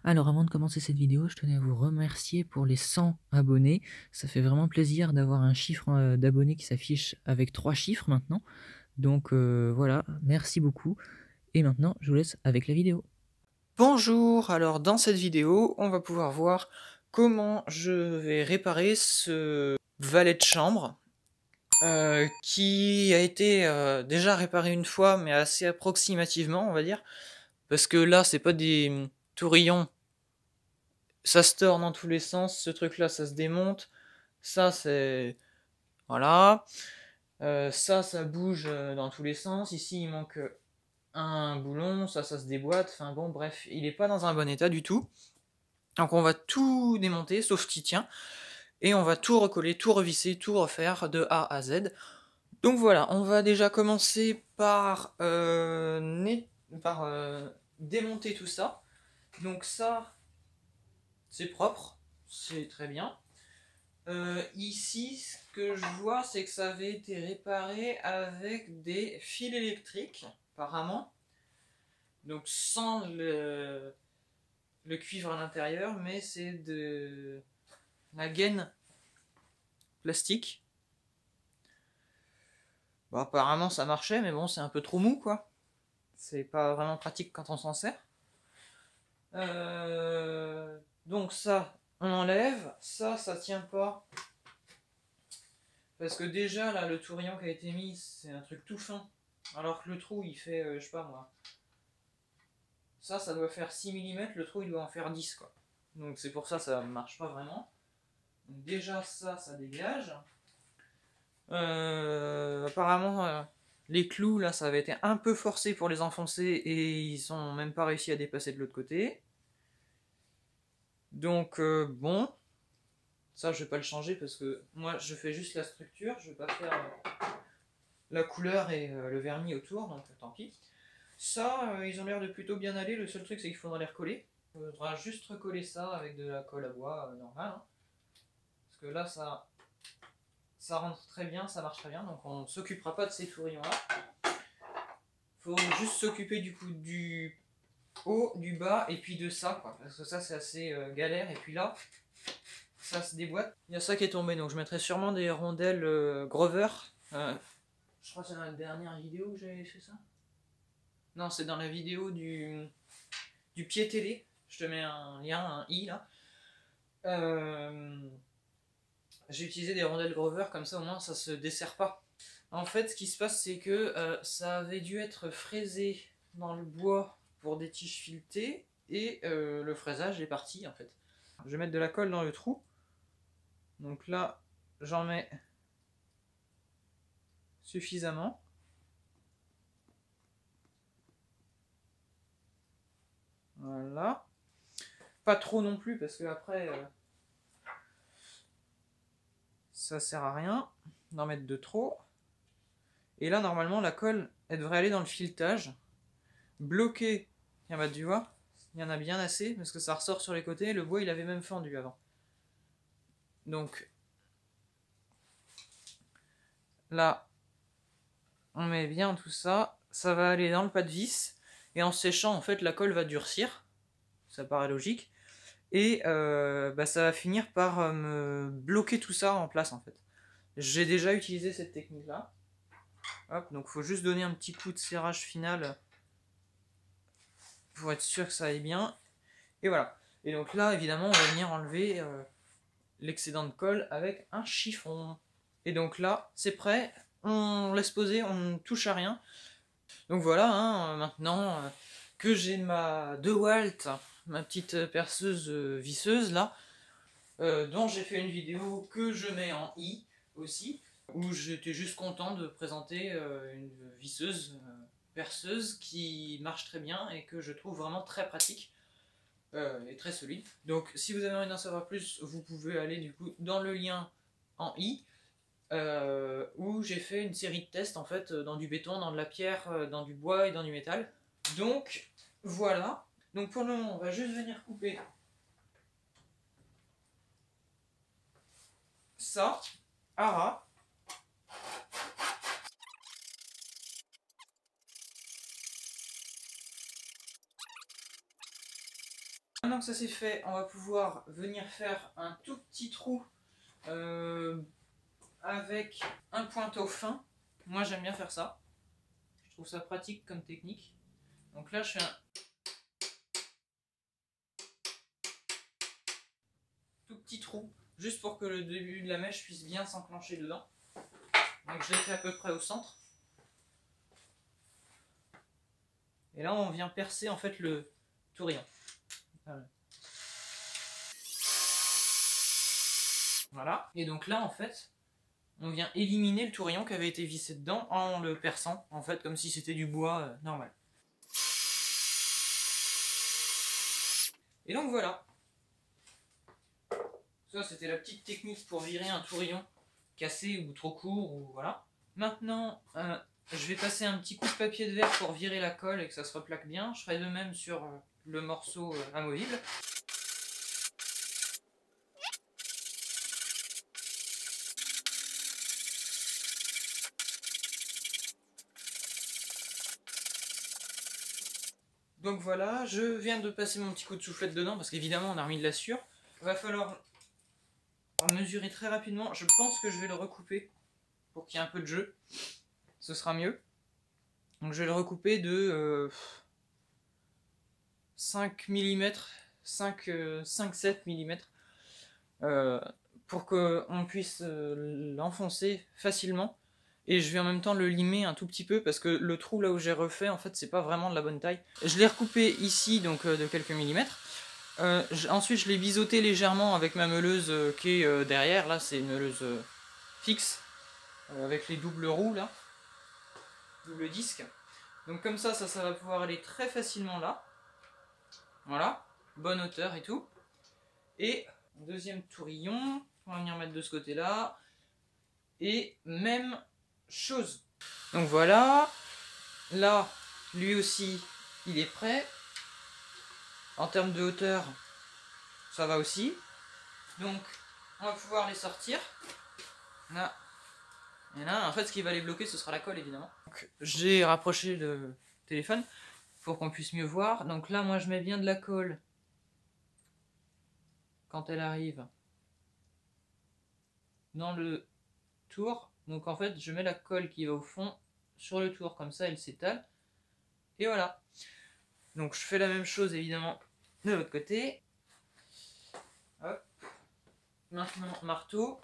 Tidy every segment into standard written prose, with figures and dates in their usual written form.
Alors avant de commencer cette vidéo, je tenais à vous remercier pour les 100 abonnés. Ça fait vraiment plaisir d'avoir un chiffre, d'abonnés qui s'affiche avec 3 chiffres maintenant. Donc voilà, merci beaucoup et maintenant je vous laisse avec la vidéo. Bonjour, alors dans cette vidéo, on va pouvoir voir comment je vais réparer ce valet de chambre qui a été déjà réparé une fois, mais assez approximativement, on va dire, parce que là, c'est pas des tourillons, ça se tord dans tous les sens, ce truc-là, ça se démonte, ça, c'est... Voilà, ça bouge dans tous les sens, ici, il manque un boulon, ça se déboîte, enfin bon, bref, il est pas dans un bon état du tout. Donc on va tout démonter, sauf ce qui tient, et on va tout recoller, tout revisser, tout refaire de A à Z. Donc voilà, on va déjà commencer par, démonter tout ça. Donc ça, c'est propre, c'est très bien. Ici, ce que je vois, c'est que ça avait été réparé avec des fils électriques, apparemment. Donc sans le cuivre à l'intérieur, mais c'est de la gaine plastique. Bon, apparemment ça marchait, mais bon, c'est un peu trop mou, quoi. C'est pas vraiment pratique quand on s'en sert. Donc ça, on enlève. Ça tient pas. Parce que déjà, là, le tourillon qui a été mis, c'est un truc tout fin. Alors que le trou, il fait, je sais pas moi. Ça doit faire 6 mm, le trou, il doit en faire 10, quoi. Donc c'est pour ça, ça marche pas vraiment. Donc déjà, ça dégage. Apparemment, les clous, là, ça avait été un peu forcé pour les enfoncer et ils ont même pas réussi à dépasser de l'autre côté. Donc, bon, ça, je vais pas le changer parce que moi, je fais juste la structure, je vais pas faire la couleur et le vernis autour, donc tant pis. Ça, ils ont l'air de plutôt bien aller, le seul truc, c'est qu'il faudra les recoller. Il faudra juste recoller ça avec de la colle à bois normale, hein. Parce que là, ça rentre très bien, ça marche très bien, donc on s'occupera pas de ces tourillons-là. Faut juste s'occuper du coup du haut, du bas et puis de ça, quoi. Parce que ça, c'est assez galère. Et puis là, ça se déboîte. Il y a ça qui est tombé, donc je mettrai sûrement des rondelles Grover. Je crois que c'est dans la dernière vidéo que j'avais fait ça. Non, c'est dans la vidéo du pied télé. Je te mets un lien, un i là. J'ai utilisé des rondelles Grover, comme ça au moins ça se dessert pas. En fait, ce qui se passe, c'est que ça avait dû être fraisé dans le bois pour des tiges filetées, et le fraisage est parti en fait. Je vais mettre de la colle dans le trou. Donc là, j'en mets suffisamment. Voilà. Pas trop non plus, parce que après, ça sert à rien d'en mettre de trop. Et là, normalement, la colle, elle devrait aller dans le filetage. Bloquer. Tiens, bah tu vois, il y en a bien assez, parce que ça ressort sur les côtés. Le bois, il avait même fendu avant. Donc, là, on met bien tout ça. Ça va aller dans le pas de vis. Et en séchant, en fait, la colle va durcir. Ça paraît logique. Et bah, ça va finir par me bloquer tout ça en place, en fait. J'ai déjà utilisé cette technique-là. Hop, donc faut juste donner un petit coup de serrage final pour être sûr que ça aille bien. Et voilà. Et donc là, évidemment, on va venir enlever l'excédent de colle avec un chiffon. Et donc là, c'est prêt. On laisse poser, on ne touche à rien. Donc voilà, hein, maintenant que j'ai ma DeWalt, ma petite perceuse visseuse là, dont j'ai fait une vidéo que je mets en i aussi, où j'étais juste content de présenter une visseuse perceuse qui marche très bien et que je trouve vraiment très pratique et très solide. Donc si vous avez envie d'en savoir plus, vous pouvez aller du coup dans le lien en i, où j'ai fait une série de tests en fait dans du béton, dans de la pierre, dans du bois et dans du métal. Donc voilà. Donc pour le moment, on va juste venir couper ça à ras. Maintenant que ça c'est fait, on va pouvoir venir faire un tout petit trou avec un pointeau fin. Moi j'aime bien faire ça. Je trouve ça pratique comme technique. Donc là je fais un tout petit trou, juste pour que le début de la mèche puisse bien s'enclencher dedans. Donc je l'ai fait à peu près au centre. Et là on vient percer en fait le tourillon. Voilà. Et donc là en fait, on vient éliminer le tourillon qui avait été vissé dedans en le perçant, en fait comme si c'était du bois normal. Et donc voilà. Ça c'était la petite technique pour virer un tourillon cassé ou trop court, ou voilà. Maintenant, je vais passer un petit coup de papier de verre pour virer la colle et que ça se replaque bien. Je ferai de même sur le morceau amovible. Donc voilà, je viens de passer mon petit coup de soufflette dedans parce qu'évidemment on a remis de la sûre. Il va falloir mesurer très rapidement. Je pense que je vais le recouper pour qu'il y ait un peu de jeu. Ce sera mieux. Donc je vais le recouper de 5 mm, 5-7 mm pour qu'on puisse l'enfoncer facilement. Et je vais en même temps le limer un tout petit peu parce que le trou là où j'ai refait en fait c'est pas vraiment de la bonne taille. Je l'ai recoupé ici donc de quelques millimètres. Ensuite je l'ai biseauté légèrement avec ma meuleuse qui est derrière. Là c'est une meuleuse fixe avec les doubles roues là, double disque. Donc comme ça va pouvoir aller très facilement là. Voilà, bonne hauteur et tout. Et deuxième tourillon, on va venir mettre de ce côté là. Et même chose. Donc voilà, là, lui aussi, il est prêt. En termes de hauteur, ça va aussi. Donc, on va pouvoir les sortir. Là. Et là, en fait, ce qui va les bloquer, ce sera la colle, évidemment. J'ai rapproché le téléphone pour qu'on puisse mieux voir. Donc là, moi, je mets bien de la colle quand elle arrive dans le tour. Donc en fait, je mets la colle qui va au fond sur le tour, comme ça, elle s'étale. Et voilà. Donc je fais la même chose, évidemment, de l'autre côté. Hop. Maintenant, marteau.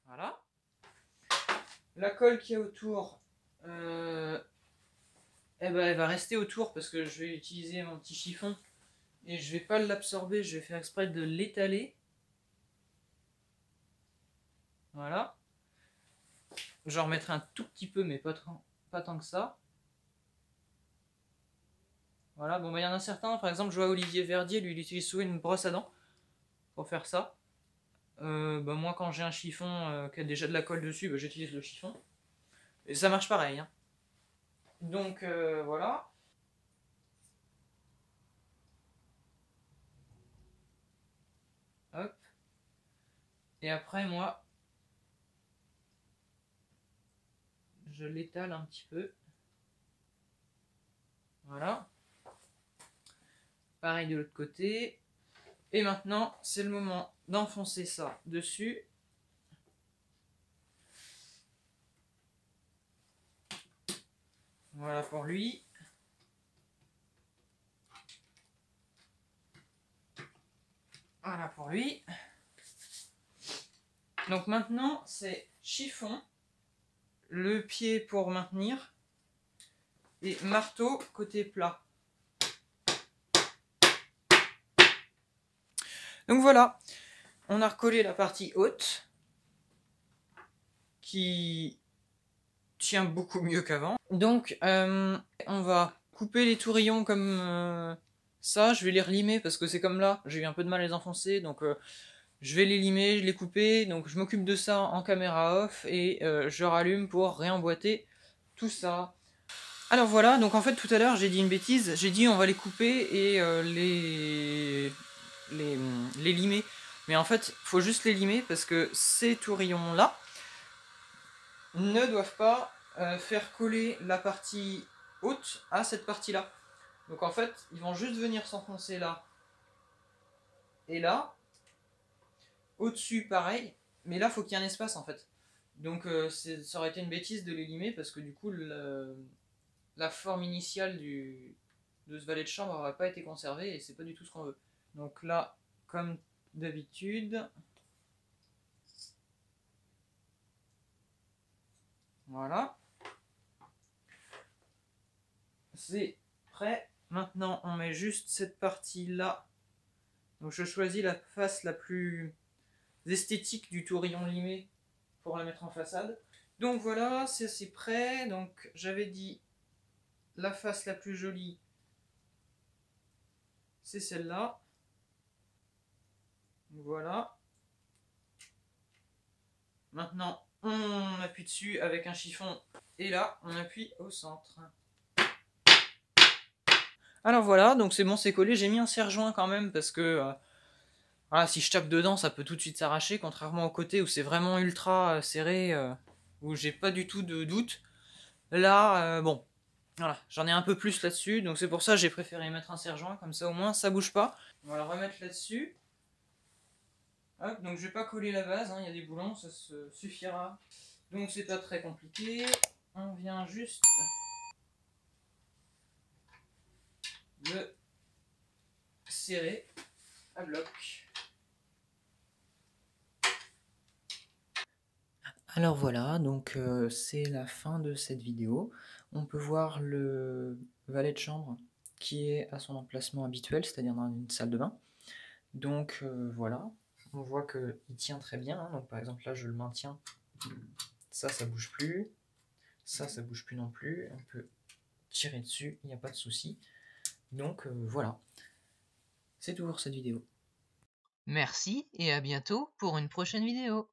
Voilà. La colle qui est autour, eh ben, elle va rester autour parce que je vais utiliser mon petit chiffon et je vais pas l'absorber, je vais faire exprès de l'étaler. Voilà. J'en remettrai un tout petit peu, mais pas tant que ça. Voilà, bon, bah, il y en a certains, par exemple, je vois Olivier Verdier, lui, il utilise souvent une brosse à dents pour faire ça. Bah, moi, quand j'ai un chiffon qui a déjà de la colle dessus, bah, j'utilise le chiffon. Et ça marche pareil. Hein. Donc, voilà. Hop. Et après, moi, je l'étale un petit peu. Voilà. Pareil de l'autre côté. Et maintenant, c'est le moment d'enfoncer ça dessus. Voilà pour lui. Voilà pour lui. Donc maintenant, c'est chiffon, le pied pour maintenir, et marteau côté plat. Donc voilà, on a recollé la partie haute, qui tient beaucoup mieux qu'avant. Donc on va couper les tourillons comme ça, je vais les relimer parce que c'est comme là, j'ai eu un peu de mal à les enfoncer, donc je vais les limer, les couper, donc je m'occupe de ça en caméra off et je rallume pour réemboîter tout ça. Alors voilà, donc en fait tout à l'heure j'ai dit une bêtise, j'ai dit on va les couper et les limer. Mais en fait, faut juste les limer parce que ces tourillons là ne doivent pas faire coller la partie haute à cette partie-là. Donc en fait, ils vont juste venir s'enfoncer là et là. Au-dessus, pareil. Mais là, faut qu'il y ait un espace en fait. Donc ça aurait été une bêtise de les limer parce que du coup, la forme initiale de ce valet de chambre n'aurait pas été conservée et c'est pas du tout ce qu'on veut. Donc là, comme d'habitude, voilà. C'est prêt. Maintenant, on met juste cette partie-là. Donc je choisis la face la plus esthétique du tourillon limé pour la mettre en façade. Donc voilà, c'est prêt. Donc j'avais dit la face la plus jolie, c'est celle-là. Voilà. Maintenant, on appuie dessus avec un chiffon et là, on appuie au centre. Alors voilà, donc c'est bon, c'est collé. J'ai mis un serre-joint quand même parce que voilà, si je tape dedans, ça peut tout de suite s'arracher, contrairement au côté où c'est vraiment ultra serré, où j'ai pas du tout de doute. Là, bon, voilà, j'en ai un peu plus là-dessus, donc c'est pour ça que j'ai préféré mettre un serre-joint, comme ça au moins ça bouge pas. On va le remettre là-dessus. Hop, donc je vais pas coller la base, hein, il y a des boulons, ça se suffira. Donc c'est pas très compliqué. On vient juste le serrer à bloc. Alors voilà, donc c'est la fin de cette vidéo. On peut voir le valet de chambre qui est à son emplacement habituel, c'est-à-dire dans une salle de bain. Donc voilà, on voit qu'il tient très bien, hein. Donc par exemple là je le maintiens, ça bouge plus, ça bouge plus non plus, on peut tirer dessus, il n'y a pas de souci. Donc voilà, c'est tout pour cette vidéo. Merci et à bientôt pour une prochaine vidéo.